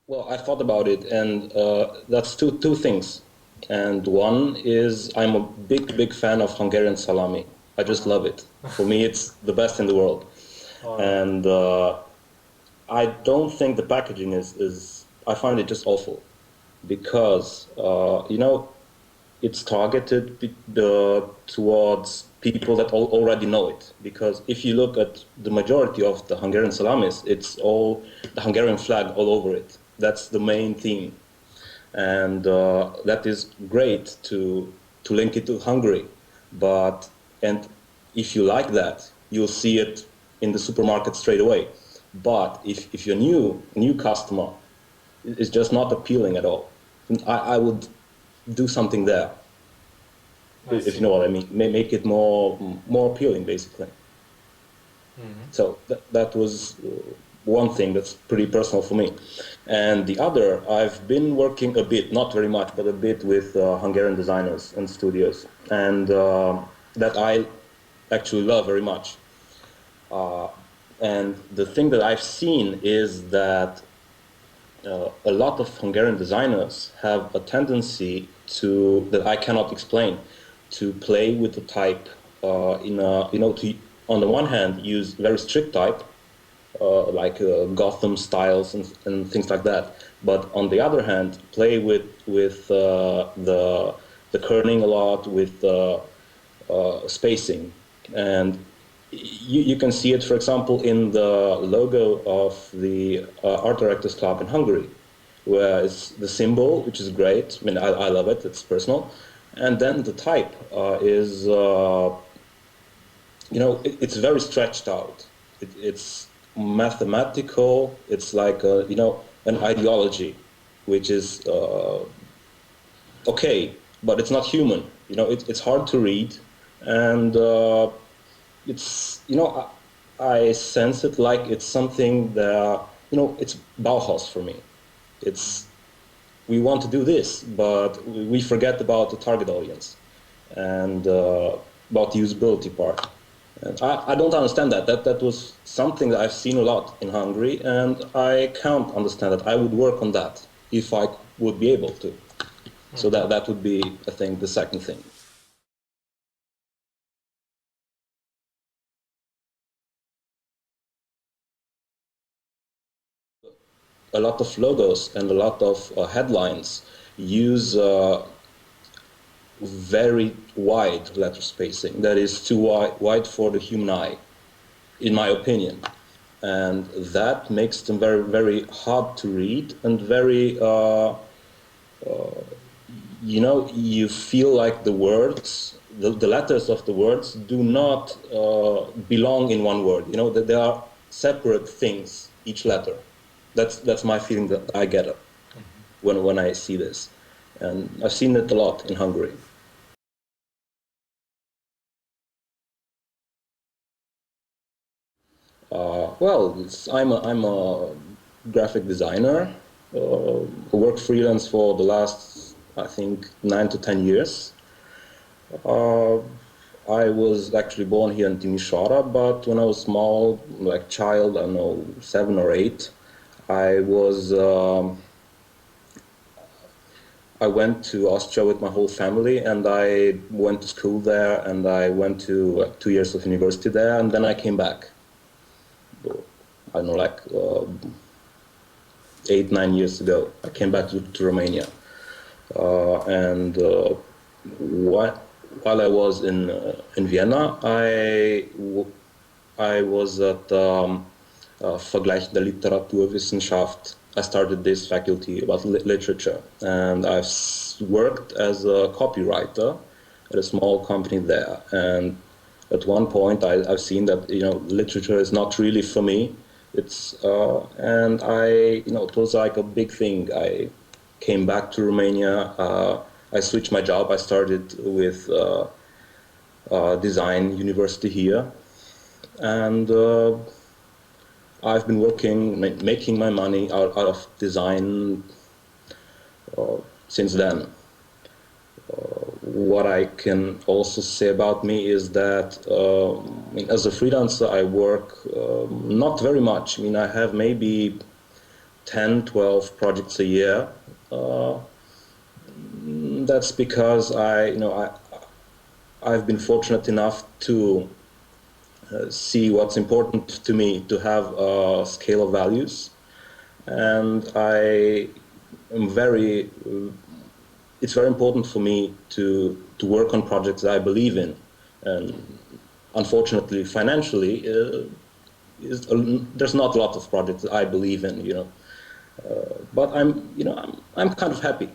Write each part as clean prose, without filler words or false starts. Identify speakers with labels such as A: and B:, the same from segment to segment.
A: Well, I thought about it, and that's two things. And one is I'm a big fan of Hungarian salami. I just love it. For me, it's the best in the world.
B: All right.
A: And I don't think the packaging is I find it just awful because, it's targeted towards people that already know it. Because if you look at the majority of the Hungarian salamis, it's all the Hungarian flag all over it. That's the main theme, and that is great to link it to Hungary. But and if you like that, you'll see it in the supermarket straight away. But if you're new customer, it's just not appealing at all. I would do something there,
B: I
A: if you
B: see.
A: know what I mean. Make it more appealing, basically.
B: Hmm.
A: So that was one thing that's pretty personal for me. And the other, I've been working a bit, not very much, but a bit with Hungarian designers and studios, and that I actually love very much. Uh, and the thing that I've seen is that a lot of Hungarian designers have a tendency that I cannot explain, to play with the type to, on the one hand, use very strict type, like Gotham styles and things like that. But on the other hand, play with the kerning a lot, with spacing, and you can see it, for example, in the logo of the Art Directors Club in Hungary, where it's the symbol, which is great. I mean, I love it. It's personal, and then the type is it's very stretched out. It's mathematical. It's like an ideology, which is okay, but it's not human. It's hard to read, and it's I sense it like it's something that it's Bauhaus for me. It's We want to do this, but we forget about the target audience and about the usability part. And I don't understand that. That was something that I've seen a lot in Hungary, and I can't understand that. I would work on that if I would be able to. So that would be, I think, the second thing. A lot of logos and a lot of headlines use very wide letter spacing. That is too wide for the human eye, in my opinion. And that makes them very, very hard to read and very, you feel like the words, the letters of the words do not belong in one word. That they are separate things, each letter. That's my feeling that I get when I see this. And I've seen it a lot in Hungary. I'm a graphic designer who worked freelance for the last, I think, 9 to 10 years. Uh, I was actually born here in Timisoara, but when I was small, like child, I don't know, 7 or 8, I was I went to Austria with my whole family, and I went to school there, and I went to 2 years of university there, and then I came back. I don't know, like 8, 9 years ago. I came back to Romania, and while I was in Vienna, I was at Vergleichende Literaturwissenschaft. I started this faculty about literature, and I've worked as a copywriter at a small company there. And at one point, I've seen that literature is not really for me. And it was like a big thing. I came back to Romania. I switched my job. I started with design university here, and I've been working, making my money out of design since then. What I can also say about me is that as a freelancer, I work not very much. I mean, I have maybe 10, 12 projects a year. That's because I've been fortunate enough to see what's important to me, to have a scale of values, and I am it's very important for me to work on projects that I believe in, and unfortunately, financially, there's not a lot of projects that I believe in, but I'm kind of happy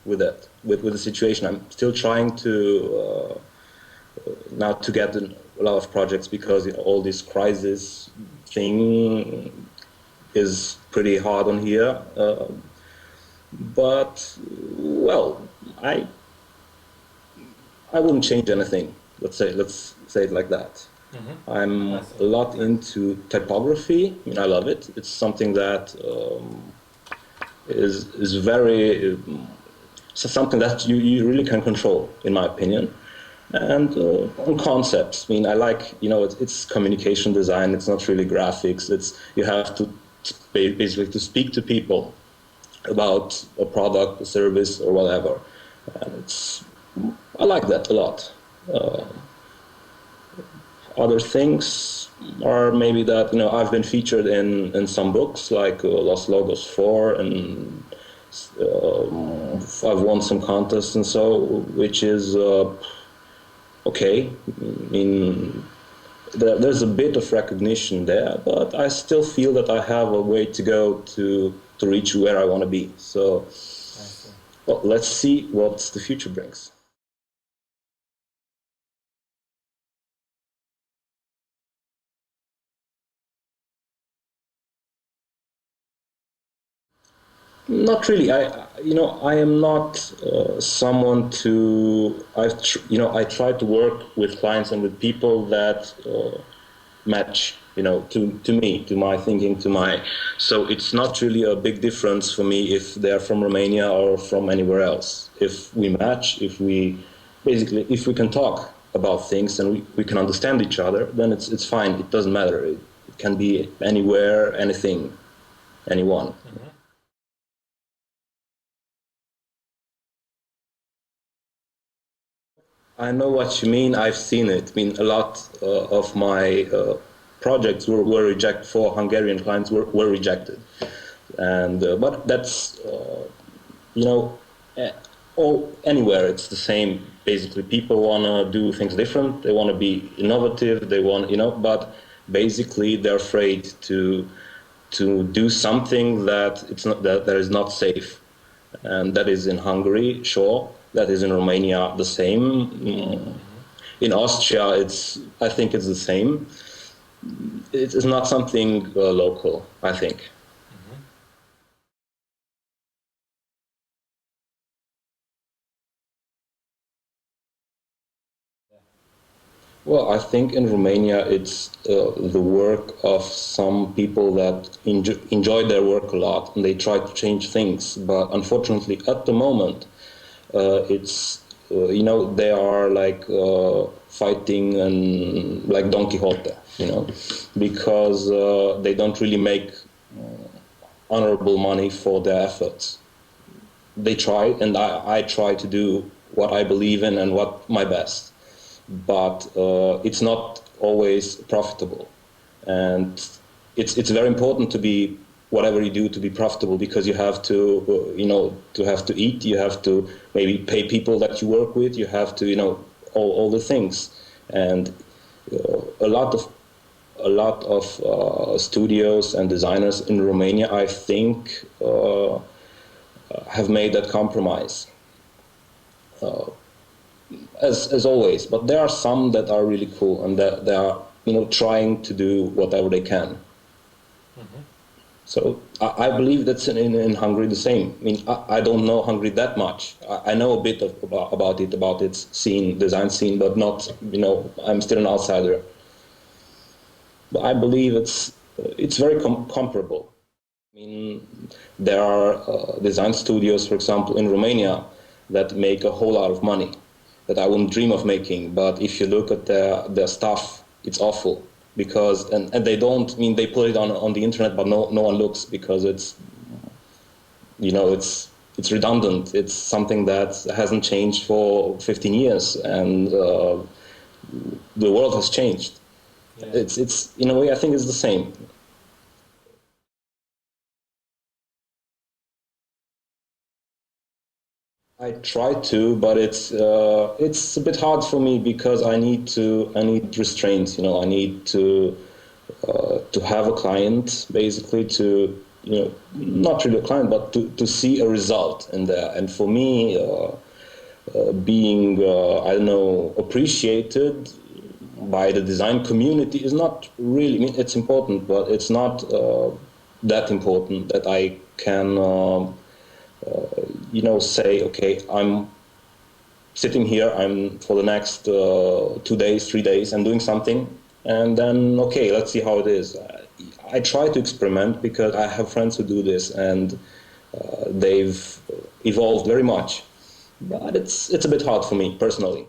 A: with that, with the situation. I'm still trying to now to get a lot of projects because all this crisis thing is pretty hard on here. But well, I wouldn't change anything. Let's say it like that. Mm-hmm. I'm a lot into typography. I love it. It's something that is very something that you really can control, in my opinion. And on concepts, I like, it's communication design. It's not really graphics. You have to basically to speak to people about a product, a service, or whatever. And I like that a lot. Other things are maybe that, I've been featured in some books like Los Logos 4, and I've won some contests and so, which is okay. There's a bit of recognition there, but I still feel that I have a way to go to reach where I want to be. So, well, let's see what the future brings. Not really. I am not someone I try to work with clients and with people that match, to me, to my thinking, so it's not really a big difference for me if they're from Romania or from anywhere else. If we match, if we can talk about things and we can understand each other, then it's fine. It doesn't matter. It can be anywhere, anything, anyone. Mm-hmm. I know what you mean. I've seen it. A lot of my projects were rejected. For Hungarian clients were rejected, and but that's anywhere it's the same. Basically, people want to do things different. They want to be innovative. They want but basically they're afraid to do something that that is not safe, and that is in Hungary, sure. That is in Romania the same. In Austria, I think it's the same. It's not something local, I think. Mm-hmm. Well, I think in Romania it's the work of some people that enjoy their work a lot and they try to change things. But unfortunately, at the moment, they are like fighting and like Don Quixote, because they don't really make honorable money for their efforts. They try, and I try to do what I believe in and what my best, but it's not always profitable, and it's very important to be, whatever you do, to be profitable, because you have to have to eat, you have to maybe pay people that you work with, you have to all the things, and a lot of studios and designers in Romania, I think, have made that compromise, as always. But there are some that are really cool and that they are trying to do whatever they can. Mm-hmm. So I believe that's in Hungary the same. I don't know Hungary that much. I know a bit about its scene, design scene, but not, I'm still an outsider. But I believe it's very comparable. There are design studios, for example, in Romania that make a whole lot of money that I wouldn't dream of making. But if you look at their stuff, it's awful. Because and they don't, they put it on the internet, but no one looks, because it's it's redundant. It's something that hasn't changed for 15 years, and the world has changed.
B: Yeah.
A: It's in a way, I think it's the same. I try to, but it's a bit hard for me because I need restraints. I need to have a client, basically, to not really a client, but to see a result in there. And for me, being I don't know, appreciated by the design community is not really. I mean, it's important, but it's not that important that I can say, okay, I'm sitting here, I'm for the next 2 days, 3 days, I'm doing something, and then, okay, let's see how it is. I try to experiment because I have friends who do this, and they've evolved very much. But it's a bit hard for me, personally.